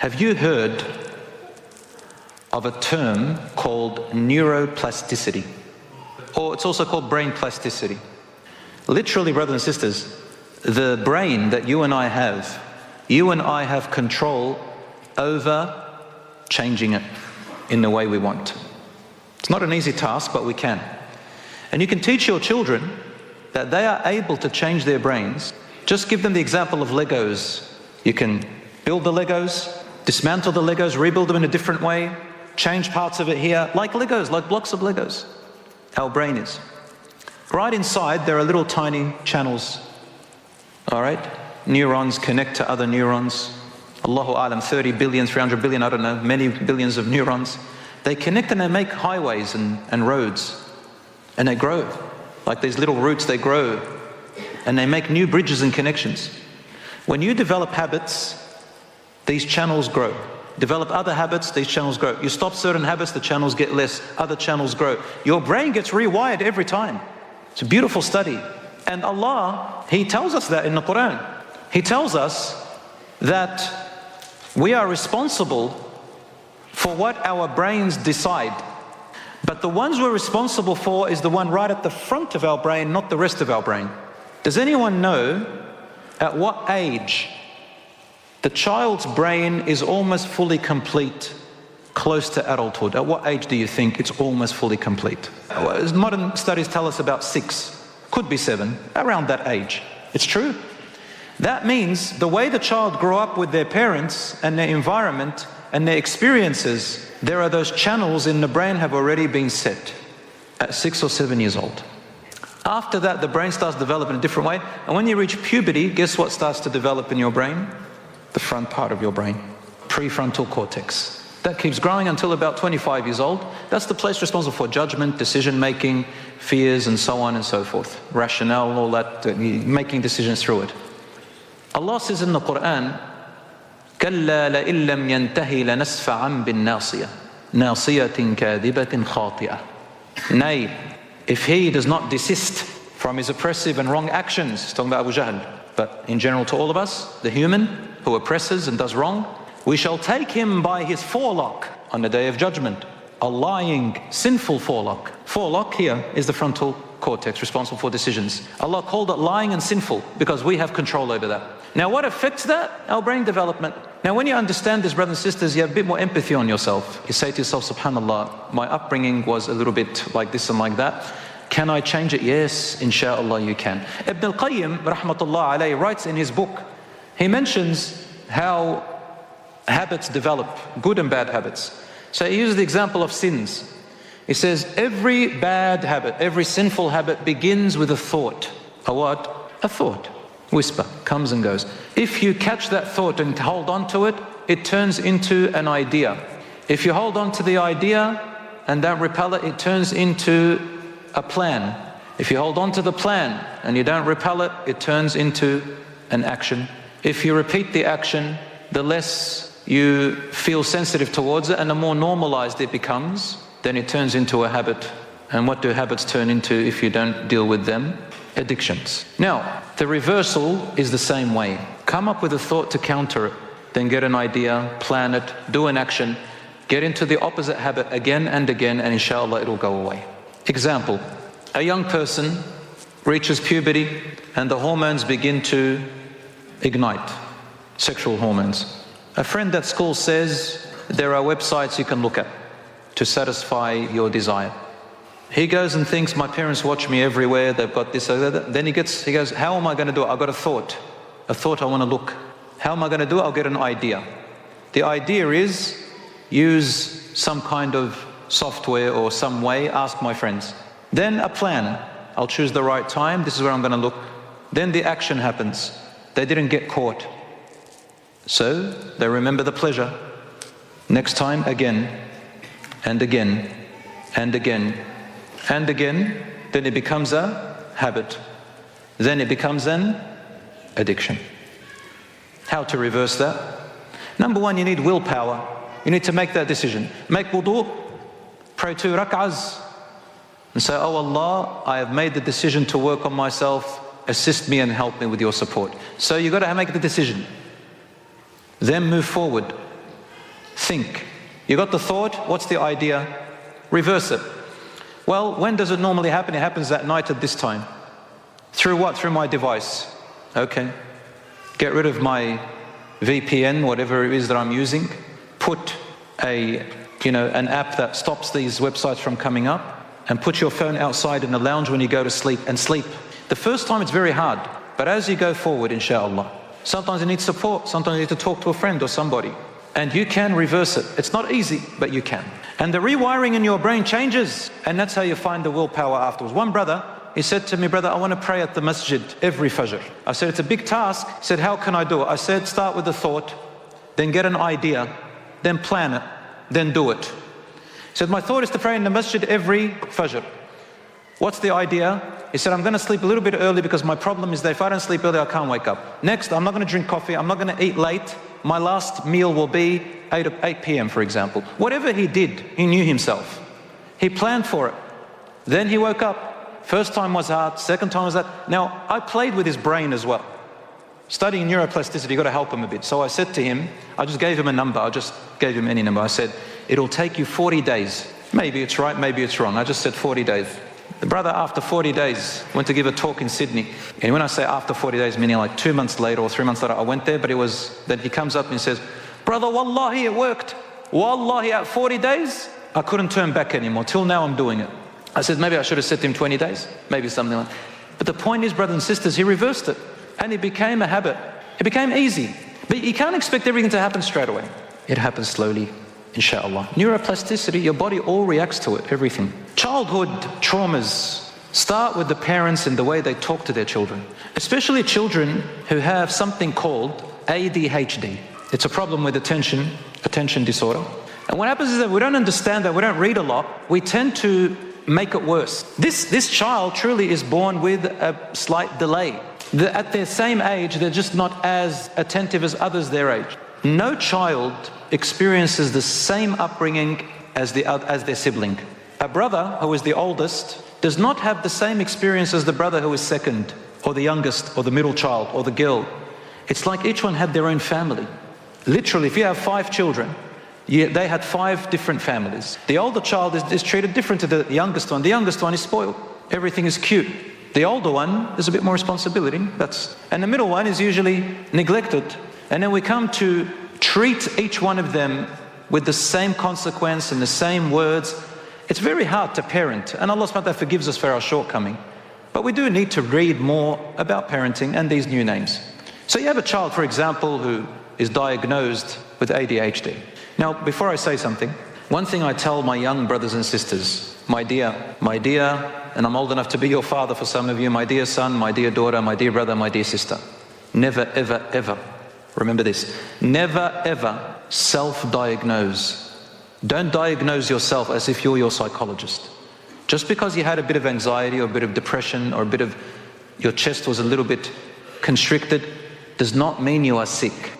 Have you heard of a term called neuroplasticity? Or it's also called brain plasticity. Literally, brothers and sisters, the brain that you and I have control over changing it in the way we want. It's not an easy task, but we can. And you can teach your children that they are able to change their brains. Just give them the example of Legos. You can build the Legos, dismantle the Legos, rebuild them in a different way, change parts of it here, like Legos, like blocks of Legos. Our brain is. Right inside there are little tiny channels, all right? Neurons connect to other neurons. Allahu Alam, 30 billion, 300 billion, I don't know, many billions of neurons. They connect and they make highways and roads. And they grow. Like these little roots, they grow. And they make new bridges and connections. When you develop habits, these channels grow. Develop other habits, these channels grow. You stop certain habits, the channels get less, other channels grow. Your brain gets rewired every time. It's a beautiful study. And Allah, He tells us that in the Qur'an. He tells us that we are responsible for what our brains decide. But the ones we're responsible for is the one right at the front of our brain, not the rest of our brain. Does anyone know at what age the child's brain is almost fully complete, close to adulthood? At what age do you think it's almost fully complete? Modern studies tell us about 6, could be 7, around that age. It's true. That means the way the child grew up with their parents and their environment and their experiences, there are those channels in the brain have already been set at 6 or 7 years old. After that, the brain starts developing in a different way. And when you reach puberty, guess what starts to develop in your brain? The front part of your brain, prefrontal cortex. That keeps growing until about 25 years old. That's the place responsible for judgment, decision making, fears, and so on and so forth. Rationale, all that, making decisions through it. Allah says in the Qur'an, كَلَّا لَإِن لَمْ يَنْتَهِ لَنَسْفَعًا بِالنَّاصِيَةِ نَاصِيَةٍ كَاذِبَةٍ خَاطِئَةٍ. Nay, if he does not desist from his oppressive and wrong actions, he's talking about Abu Jahl, but in general to all of us, the human who oppresses and does wrong, we shall take him by his forelock on the day of judgment, a lying, sinful forelock. Forelock here is the frontal cortex responsible for decisions. Allah called it lying and sinful because we have control over that. Now what affects that? Our brain development. Now when you understand this, brothers and sisters, you have a bit more empathy on yourself. You say to yourself, subhanallah, my upbringing was a little bit like this and like that. Can I change it? Yes, inshallah you can. Ibn al-Qayyim, rahmatullah alayhi, writes in his book, he mentions how habits develop, good and bad habits. So he uses the example of sins. He says, every bad habit, every sinful habit begins with a thought. A what? A thought. Whisper, comes and goes. If you catch that thought and hold on to it, it turns into an idea. If you hold on to the idea and don't repel it, it turns into a plan. If you hold on to the plan and you don't repel it, it turns into an action. If you repeat the action, the less you feel sensitive towards it and the more normalized it becomes, then it turns into a habit. And what do habits turn into if you don't deal with them? Addictions. Now, the reversal is the same way. Come up with a thought to counter it, then get an idea, plan it, do an action, get into the opposite habit again and again, and inshallah it'll go away. Example, a young person reaches puberty and the hormones begin to ignite, sexual hormones. A friend at school says there are websites you can look at to satisfy your desire. He goes and thinks, my parents watch me everywhere, they've got this, then he goes, how am I going to do it? I've got a thought I want to look. How am I going to do it? I'll get an idea. The idea is, use some kind of software or some way, ask my friends. Then a plan, I'll choose the right time, this is where I'm going to look. Then the action happens. They didn't get caught. So they remember the pleasure. Next time again, and again, and again, and again, then it becomes a habit. Then it becomes an addiction. How to reverse that? Number one, you need willpower. You need to make that decision. Make wudu, pray 2 rak'ahs, and say, oh Allah, I have made the decision to work on myself, assist me and help me with your support. So you've got to make the decision. Then move forward. think. You got the thought, what's the idea? Reverse it. Well, when does it normally happen? It happens at night at this time. Through what? Through my device. Okay. Get rid of my VPN, whatever it is that I'm using. Put an app that stops these websites from coming up, and put your phone outside in the lounge when you go to sleep, and sleep. The first time it's very hard, but as you go forward, inshallah, sometimes you need support, sometimes you need to talk to a friend or somebody, and you can reverse it. It's not easy, but you can. And the rewiring in your brain changes, and that's how you find the willpower afterwards. One brother, he said to me, brother, I want to pray at the masjid every fajr. I said, it's a big task. He said, how can I do it? I said, start with the thought, then get an idea, then plan it, then do it. He said, my thought is to pray in the masjid every fajr. What's the idea? He said, I'm going to sleep a little bit early because my problem is that if I don't sleep early, I can't wake up. Next, I'm not going to drink coffee. I'm not going to eat late. My last meal will be 8 p.m., for example. Whatever he did, he knew himself. He planned for it. Then he woke up. First time was hard. Second time was that. Now, I played with his brain as well. Studying neuroplasticity, you've got to help him a bit. So I said to him, I just gave him a number. I just gave him any number. I said, it'll take you 40 days. Maybe it's right, maybe it's wrong. I just said 40 days. The brother, after 40 days, went to give a talk in Sydney. And when I say after 40 days, meaning like 2 months later or 3 months later, I went there, but it was, then he comes up and says, brother, wallahi, it worked. Wallahi, at 40 days, I couldn't turn back anymore. Till now, I'm doing it. I said, maybe I should have said to him 20 days, maybe something like that. But the point is, brothers and sisters, he reversed it. And it became a habit. It became easy. But you can't expect everything to happen straight away. It happens slowly, inshallah. Neuroplasticity, your body all reacts to it, everything. Childhood traumas start with the parents and the way they talk to their children. Especially children who have something called ADHD. It's a problem with attention disorder. And what happens is that we don't understand that, we don't read a lot, we tend to make it worse. This child truly is born with a slight delay. At their same age, they're just not as attentive as others their age. No child experiences the same upbringing as their sibling. A brother who is the oldest does not have the same experience as the brother who is second, or the youngest, or the middle child, or the girl. It's like each one had their own family. Literally, if you have 5 children, they had 5 different families. The older child is treated different to the youngest one. The youngest one is spoiled. Everything is cute. The older one, there's a bit more responsibility. And the middle one is usually neglected. And then we come to treat each one of them with the same consequence and the same words. It's very hard to parent, and Allah subhanahu wa ta'ala forgives us for our shortcoming. But we do need to read more about parenting and these new names. So you have a child, for example, who is diagnosed with ADHD. Now, before I say something, one thing I tell my young brothers and sisters, my dear, and I'm old enough to be your father for some of you, my dear son, my dear daughter, my dear brother, my dear sister, never, ever, ever, remember this, never, ever self-diagnose. Don't diagnose yourself as if you're your psychologist. Just because you had a bit of anxiety or a bit of depression or a bit of, your chest was a little bit constricted, does not mean you are sick.